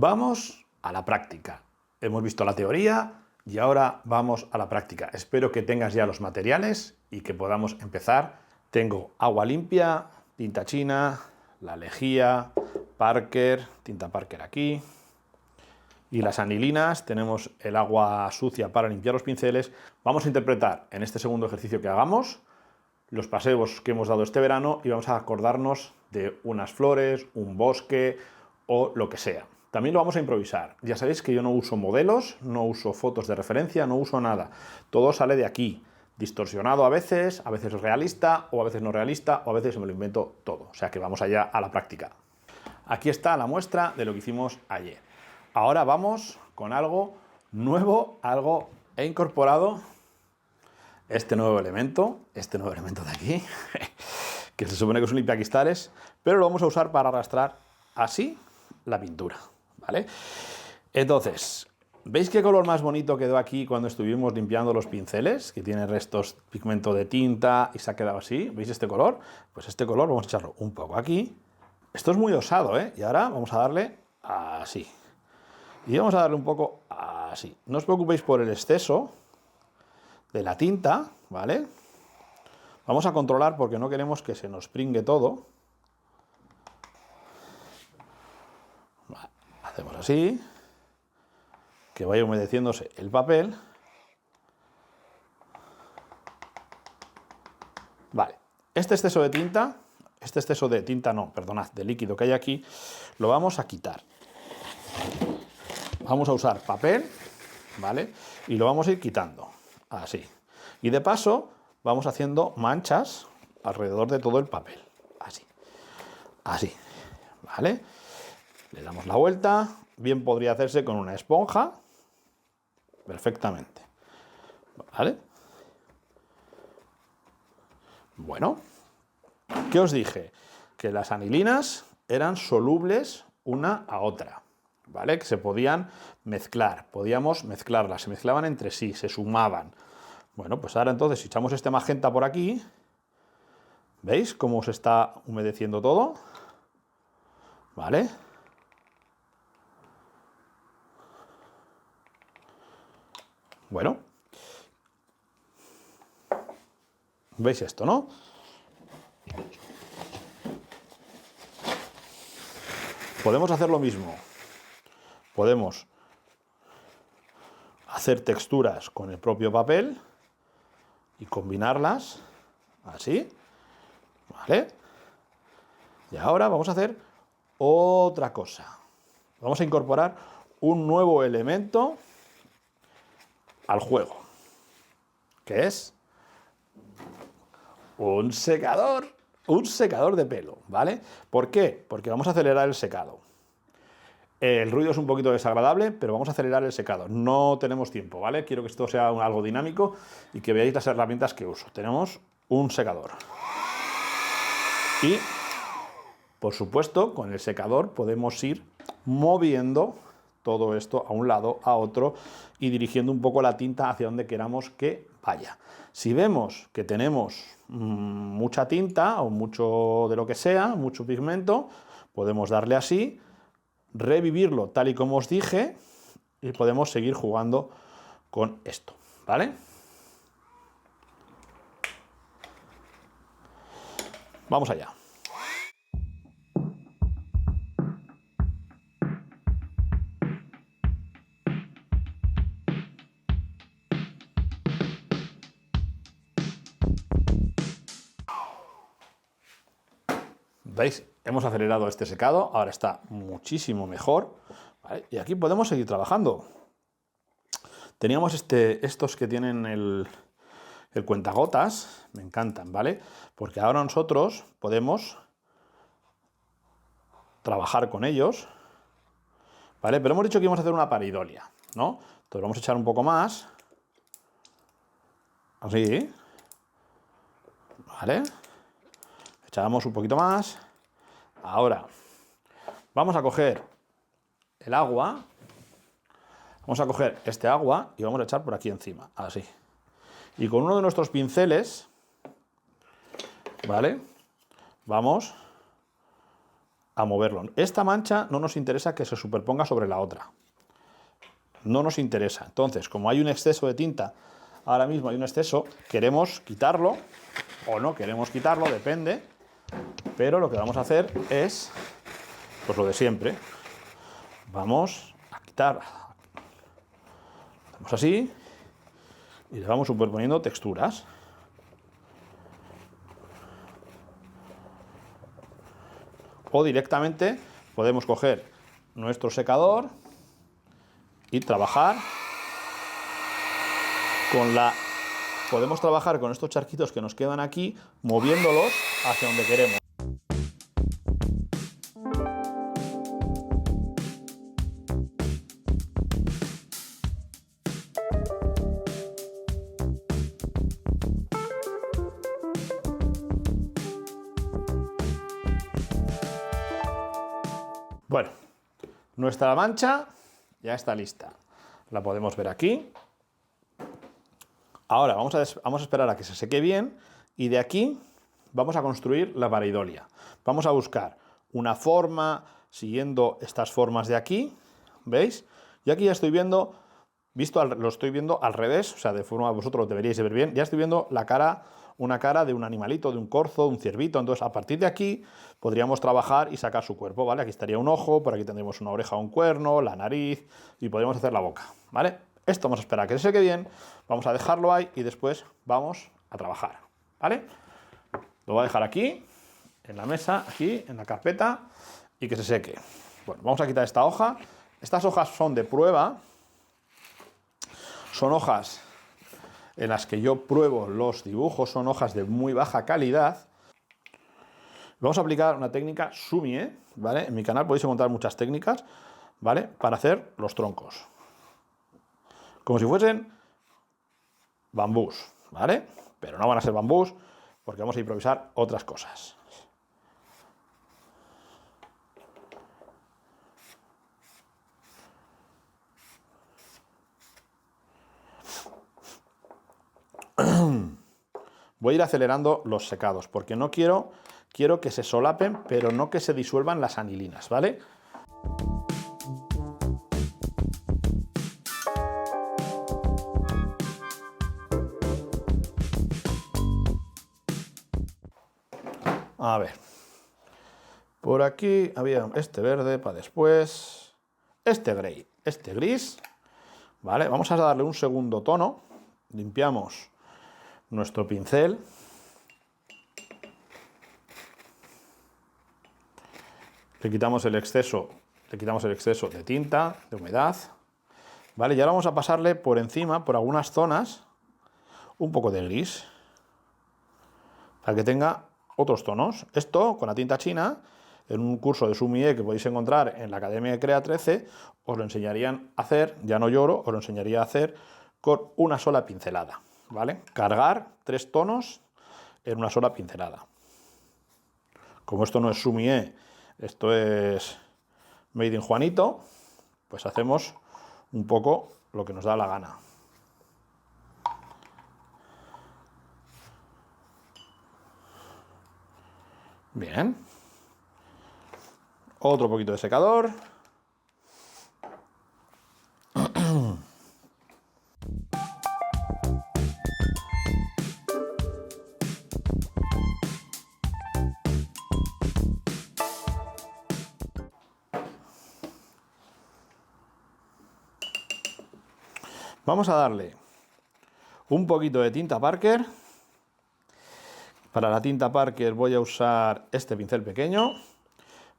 Vamos a la práctica. Hemos visto la teoría y ahora vamos a la práctica. Espero que tengas ya los materiales y que podamos empezar. Tengo agua limpia, tinta china, la lejía, Parker, tinta Parker aquí. Y las anilinas, tenemos el agua sucia para limpiar los pinceles. Vamos a interpretar en este segundo ejercicio que hagamos los paseos que hemos dado este verano y vamos a acordarnos de unas flores, un bosque o lo que sea. También lo vamos a improvisar. Ya sabéis que yo no uso modelos, no uso fotos de referencia, no uso nada. Todo sale de aquí, distorsionado a veces realista o a veces no realista o a veces me lo invento todo. O sea que vamos allá a la práctica. Aquí está la muestra de lo que hicimos ayer. Ahora vamos con algo nuevo, algo he incorporado este nuevo elemento de aquí, que se supone que es un limpiacristales, pero lo vamos a usar para arrastrar así la pintura, ¿vale? Entonces, ¿veis qué color más bonito quedó aquí cuando estuvimos limpiando los pinceles? Que tiene restos de pigmento de tinta y se ha quedado así. ¿Veis este color? Pues este color vamos a echarlo un poco aquí. Esto es muy osado, ¿eh? Y ahora vamos a darle así. Y vamos a darle un poco así. No os preocupéis por el exceso de la tinta, ¿vale? Vamos a controlar porque no queremos que se nos pringue todo. Vale, hacemos así, que vaya humedeciéndose el papel. Vale, este exceso de tinta no, perdonad, de líquido que hay aquí, lo vamos a quitar. Vamos a usar papel, ¿vale? Y lo vamos a ir quitando, así. Y de paso vamos haciendo manchas alrededor de todo el papel, así, así, ¿vale? Le damos la vuelta, bien podría hacerse con una esponja, perfectamente, ¿vale? Bueno, ¿qué os dije? Que las anilinas eran solubles una a otra, ¿vale? Que se podían mezclar, podíamos mezclarlas, se mezclaban entre sí, se sumaban. Bueno, pues ahora entonces si echamos este magenta por aquí, ¿veis cómo se está humedeciendo todo? ¿Vale? Bueno, ¿veis esto, no? Podemos hacer lo mismo. Podemos hacer texturas con el propio papel y combinarlas así, ¿vale? Y ahora vamos a hacer otra cosa. Vamos a incorporar un nuevo elemento al juego, que es un secador de pelo, ¿vale? ¿Por qué? Porque vamos a acelerar el secado. El ruido es un poquito desagradable, pero vamos a acelerar el secado. No tenemos tiempo, ¿vale? Quiero que esto sea algo dinámico y que veáis las herramientas que uso. Tenemos un secador. Y, por supuesto, con el secador podemos ir moviendo todo esto a un lado, a otro, y dirigiendo un poco la tinta hacia donde queramos que vaya. Si vemos que tenemos mucha tinta o mucho de lo que sea, mucho pigmento, podemos darle así, revivirlo tal y como os dije y podemos seguir jugando con esto, ¿vale? Vamos allá. ¿Veis? Hemos acelerado este secado, ahora está muchísimo mejor, ¿vale? Y aquí podemos seguir trabajando. Teníamos estos que tienen el cuentagotas, me encantan, ¿vale? Porque ahora nosotros podemos trabajar con ellos, ¿vale? Pero hemos dicho que íbamos a hacer una pareidolia, ¿no? Entonces vamos a echar un poco más, así, ¿vale? Echamos un poquito más. Ahora vamos a coger el agua, vamos a coger este agua y vamos a echar por aquí encima, así. Y con uno de nuestros pinceles, ¿vale? Vamos a moverlo. Esta mancha no nos interesa que se superponga sobre la otra. No nos interesa. Entonces, como hay un exceso de tinta, ahora mismo hay un exceso, queremos quitarlo o no queremos quitarlo, depende. Pero lo que vamos a hacer es, pues lo de siempre. Vamos a quitar. Hacemos así y le vamos superponiendo texturas. O directamente podemos coger nuestro secador y trabajar con la... Podemos trabajar con estos charquitos que nos quedan aquí, moviéndolos hacia donde queremos. Bueno, nuestra mancha ya está lista. La podemos ver aquí. Ahora vamos a esperar a que se seque bien y de aquí vamos a construir la pareidolia. Vamos a buscar una forma siguiendo estas formas de aquí, ¿veis? Y aquí ya estoy viendo, lo estoy viendo al revés, o sea, de forma vosotros lo deberíais de ver bien. Ya estoy viendo la cara, una cara de un animalito, de un corzo, de un ciervito. Entonces, a partir de aquí podríamos trabajar y sacar su cuerpo, ¿vale? Aquí estaría un ojo, por aquí tendríamos una oreja o un cuerno, la nariz y podríamos hacer la boca, ¿vale? Esto vamos a esperar a que se seque bien, vamos a dejarlo ahí y después vamos a trabajar, ¿vale? Lo voy a dejar aquí, en la mesa, aquí, en la carpeta y que se seque. Bueno, vamos a quitar esta hoja. Estas hojas son de prueba, son hojas en las que yo pruebo los dibujos, son hojas de muy baja calidad. Vamos a aplicar una técnica Sumie, ¿vale? En mi canal podéis encontrar muchas técnicas, ¿vale? Para hacer los troncos. Como si fuesen bambús, ¿vale? Pero no van a ser bambús porque vamos a improvisar otras cosas. Voy a ir acelerando los secados porque no quiero que se solapen, pero no que se disuelvan las anilinas, ¿vale? A ver, por aquí había este verde para después, este gris, ¿vale? Vamos a darle un segundo tono, limpiamos nuestro pincel, le quitamos el exceso de tinta, de humedad, ¿vale? Y ahora vamos a pasarle por encima, por algunas zonas, un poco de gris, para que tenga otros tonos. Esto con la tinta china, en un curso de Sumie que podéis encontrar en la Academia de Crea 13, os lo enseñarían a hacer, ya no lloro, os lo enseñaría a hacer con una sola pincelada, ¿vale? Cargar 3 tonos en una sola pincelada. Como esto no es Sumie, esto es Made in Juanito, pues hacemos un poco lo que nos da la gana. Bien. Otro poquito de secador. Vamos a darle un poquito de tinta Parker. Para la tinta Parker voy a usar este pincel pequeño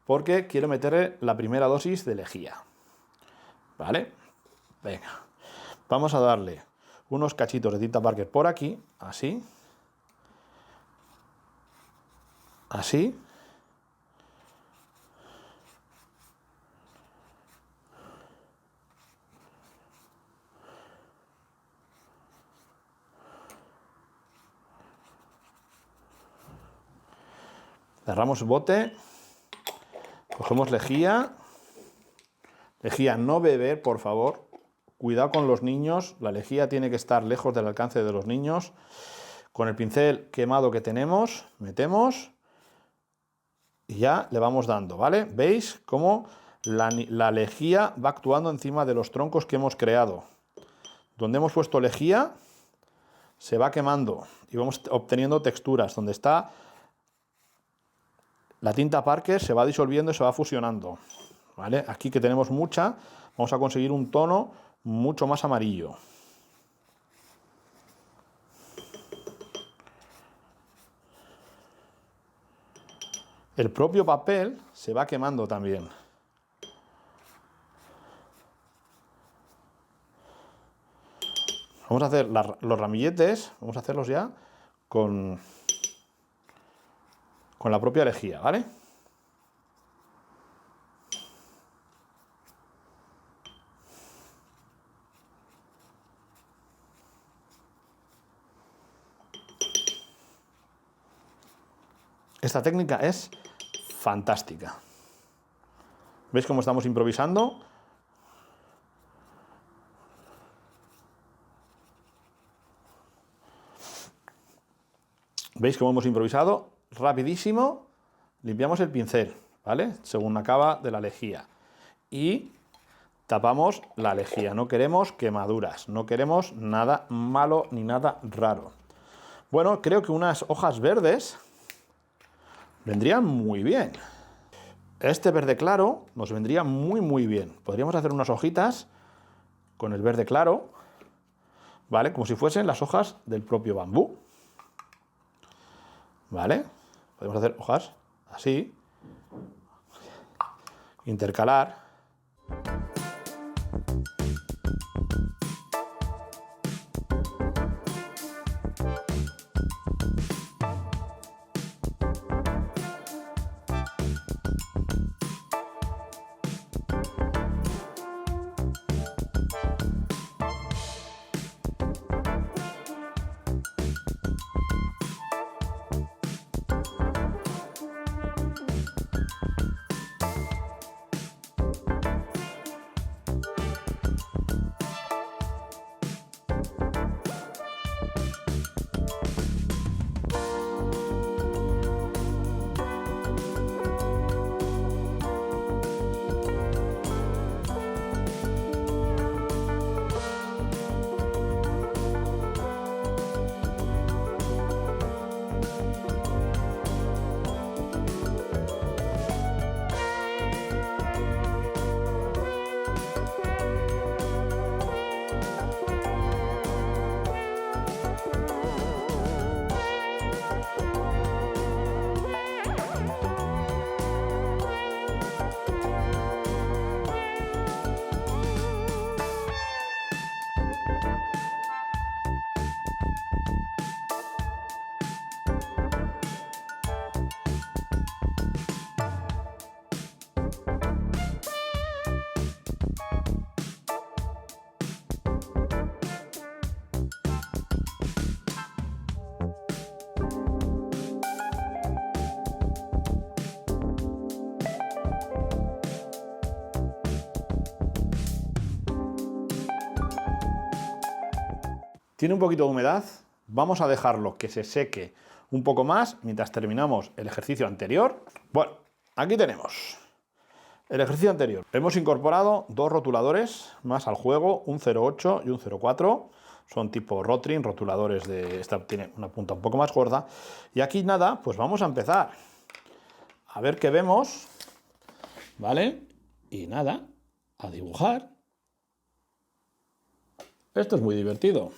porque quiero meterle la primera dosis de lejía. ¿Vale? Venga. Vamos a darle unos cachitos de tinta Parker por aquí, así. Así. Cerramos el bote, cogemos lejía, no beber, por favor, cuidado con los niños, la lejía tiene que estar lejos del alcance de los niños. Con el pincel quemado que tenemos, metemos y ya le vamos dando, ¿vale? ¿Veis cómo la lejía va actuando encima de los troncos que hemos creado? Donde hemos puesto lejía, se va quemando y vamos obteniendo texturas. Donde está la tinta Parker, se va disolviendo y se va fusionando, ¿vale? Aquí que tenemos mucha, vamos a conseguir un tono mucho más amarillo. El propio papel se va quemando también. Vamos a hacer los ramilletes, vamos a hacerlos ya con la propia lejía, ¿vale? Esta técnica es fantástica. ¿Veis cómo estamos improvisando? ¿Veis cómo hemos improvisado? Rapidísimo, limpiamos el pincel, ¿vale? Según acaba de la lejía. Y tapamos la lejía. No queremos quemaduras, no queremos nada malo ni nada raro. Bueno, creo que unas hojas verdes vendrían muy bien. Este verde claro nos vendría muy bien. Podríamos hacer unas hojitas con el verde claro, ¿vale? Como si fuesen las hojas del propio bambú. ¿Vale? Podemos hacer hojas así, intercalar. Tiene un poquito de humedad, vamos a dejarlo que se seque un poco más mientras terminamos el ejercicio anterior. Bueno, aquí tenemos el ejercicio anterior. Hemos incorporado dos rotuladores más al juego, un 0,8 y un 0,4. Son tipo Rotring, rotuladores de... Esta tiene una punta un poco más gorda. Y aquí nada, pues vamos a empezar. A ver qué vemos, ¿vale? Y nada, a dibujar. Esto es muy divertido.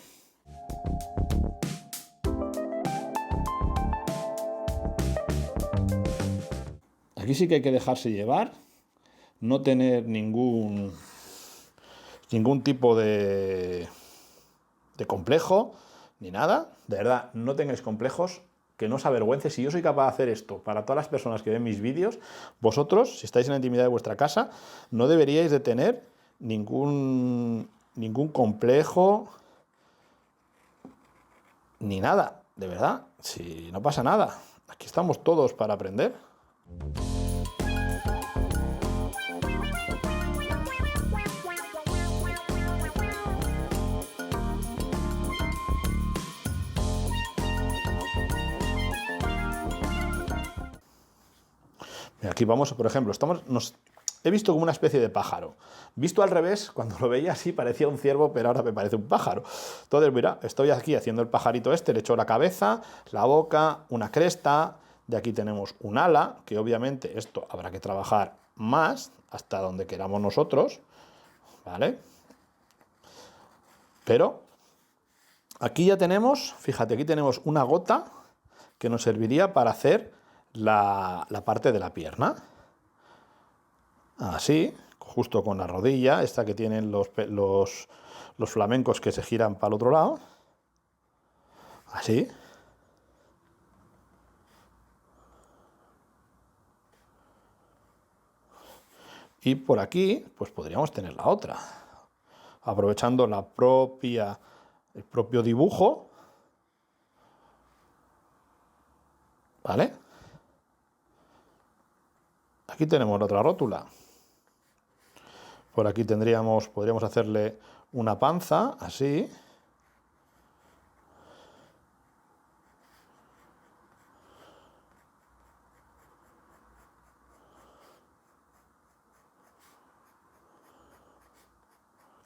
Aquí sí que hay que dejarse llevar, no tener ningún tipo de complejo, ni nada. De verdad, no tengáis complejos, que no os avergüence. Si yo soy capaz de hacer esto para todas las personas que ven mis vídeos, vosotros, si estáis en la intimidad de vuestra casa, no deberíais de tener ningún complejo, ni nada, de verdad. Si no pasa nada, aquí estamos todos para aprender. aquí vamos, por ejemplo, he visto como una especie de pájaro. Visto al revés, cuando lo veía así parecía un ciervo, pero ahora me parece un pájaro. Entonces, mira, estoy aquí haciendo el pajarito este, le echo la cabeza, la boca, una cresta, de aquí tenemos un ala, que obviamente esto habrá que trabajar más, hasta donde queramos nosotros, ¿vale? Pero aquí ya tenemos, fíjate, aquí tenemos una gota que nos serviría para hacer la parte de la pierna. Así, justo con la rodilla, esta que tienen los flamencos que se giran para el otro lado. Así. Y por aquí, pues podríamos tener la otra. Aprovechando el propio dibujo. ¿Vale? Aquí tenemos la otra rótula. Por aquí podríamos hacerle una panza, así.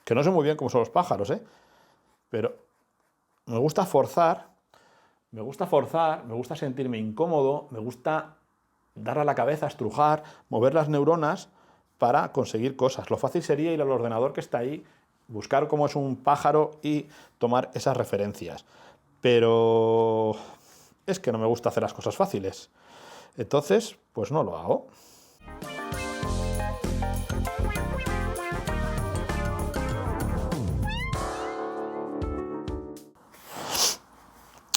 Que no sé muy bien cómo son los pájaros, pero me gusta forzar, me gusta sentirme incómodo, me gusta darle a la cabeza, estrujar, mover las neuronas para conseguir cosas. Lo fácil sería ir al ordenador que está ahí, buscar cómo es un pájaro y tomar esas referencias. Pero es que no me gusta hacer las cosas fáciles. Entonces, pues no lo hago.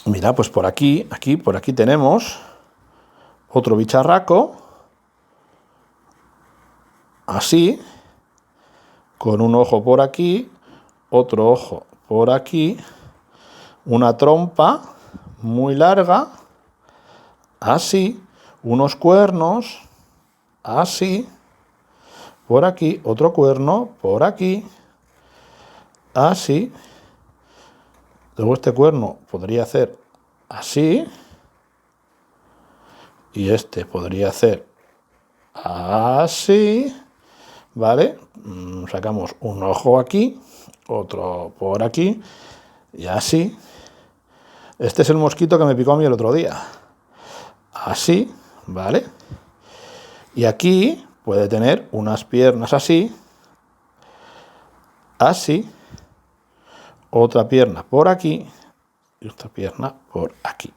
Mira, pues por aquí tenemos otro bicharraco, así, con un ojo por aquí, otro ojo por aquí, una trompa muy larga, así, unos cuernos, así, por aquí, otro cuerno, por aquí, así. Luego este cuerno podría hacer así, y este podría hacer así, ¿vale? Sacamos un ojo aquí, otro por aquí, y así. Este es el mosquito que me picó a mí el otro día. Así, ¿vale? Y aquí puede tener unas piernas así, así, otra pierna por aquí y otra pierna por aquí.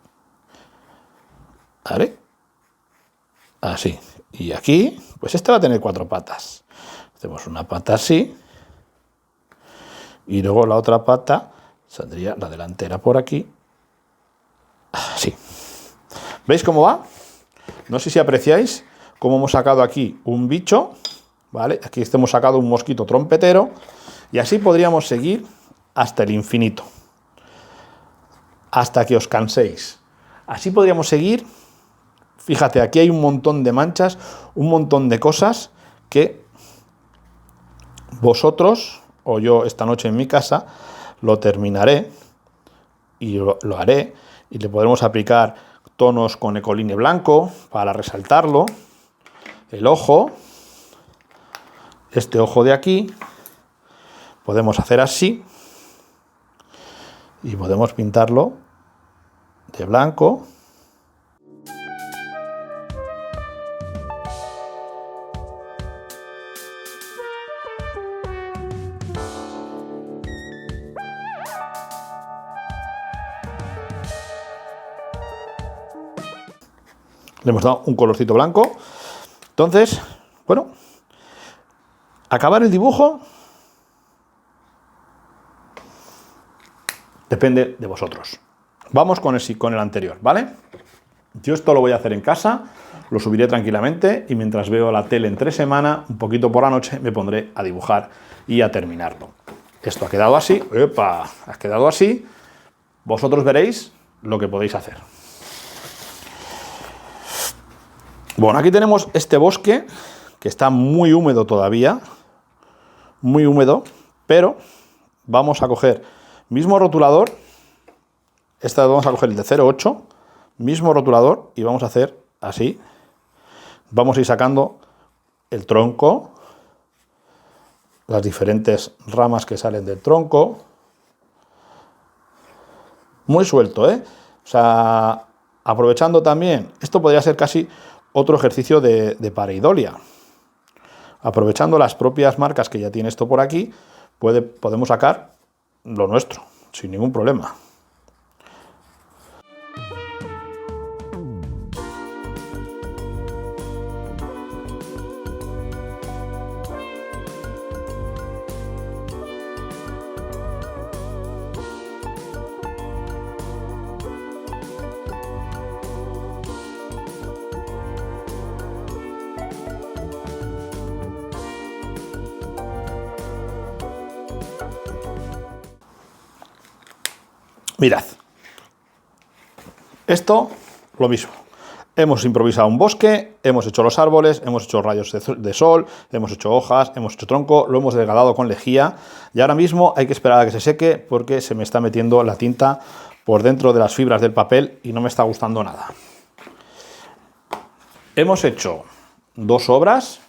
¿Vale? Así. Y aquí, pues este va a tener 4 patas. Hacemos una pata así. Y luego la otra pata saldría la delantera por aquí. Así. ¿Veis cómo va? No sé si apreciáis cómo hemos sacado aquí un bicho. ¿Vale? Aquí hemos sacado un mosquito trompetero. Y así podríamos seguir hasta el infinito. Hasta que os canséis. Así podríamos seguir. Fíjate, aquí hay un montón de manchas, un montón de cosas que vosotros, o yo esta noche en mi casa, lo terminaré y lo haré, y le podremos aplicar tonos con ecoline blanco para resaltarlo, el ojo, este ojo de aquí, podemos hacer así, y podemos pintarlo de blanco. Le hemos dado un colorcito blanco. Entonces, bueno, acabar el dibujo depende de vosotros. Vamos con el anterior, ¿vale? Yo esto lo voy a hacer en casa, lo subiré tranquilamente y mientras veo la tele entre semana, un poquito por la noche, me pondré a dibujar y a terminarlo. Esto ha quedado así, ¡epa! Ha quedado así. Vosotros veréis lo que podéis hacer. Bueno, aquí tenemos este bosque que está muy húmedo todavía, muy húmedo, pero vamos a coger mismo rotulador, vamos a coger el de 0,8, mismo rotulador y vamos a hacer así, vamos a ir sacando el tronco, las diferentes ramas que salen del tronco. Muy suelto, ¿eh? O sea, aprovechando también, esto podría ser casi otro ejercicio de pareidolia. Aprovechando las propias marcas que ya tiene esto por aquí, podemos sacar lo nuestro, sin ningún problema. Mirad, esto lo mismo. Hemos improvisado un bosque, hemos hecho los árboles, hemos hecho rayos de sol, hemos hecho hojas, hemos hecho tronco, lo hemos degradado con lejía y ahora mismo hay que esperar a que se seque porque se me está metiendo la tinta por dentro de las fibras del papel y no me está gustando nada. Hemos hecho dos obras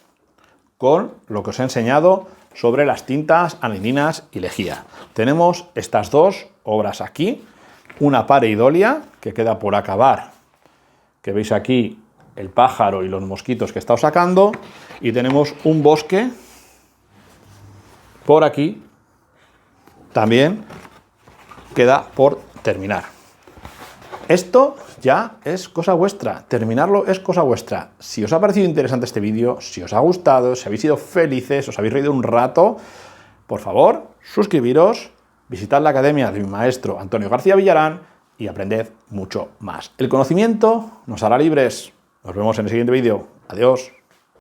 con lo que os he enseñado sobre las tintas anilinas y lejía. Tenemos estas dos obras aquí, una pareidolia que queda por acabar, que veis aquí el pájaro y los mosquitos que he estado sacando, y tenemos un bosque por aquí, también queda por terminar. Esto ya es cosa vuestra, terminarlo es cosa vuestra. Si os ha parecido interesante este vídeo, si os ha gustado, si habéis sido felices, os habéis reído un rato, por favor, suscribiros, visitad la academia de mi maestro Antonio García Villarán y aprended mucho más. El conocimiento nos hará libres. Nos vemos en el siguiente vídeo. Adiós.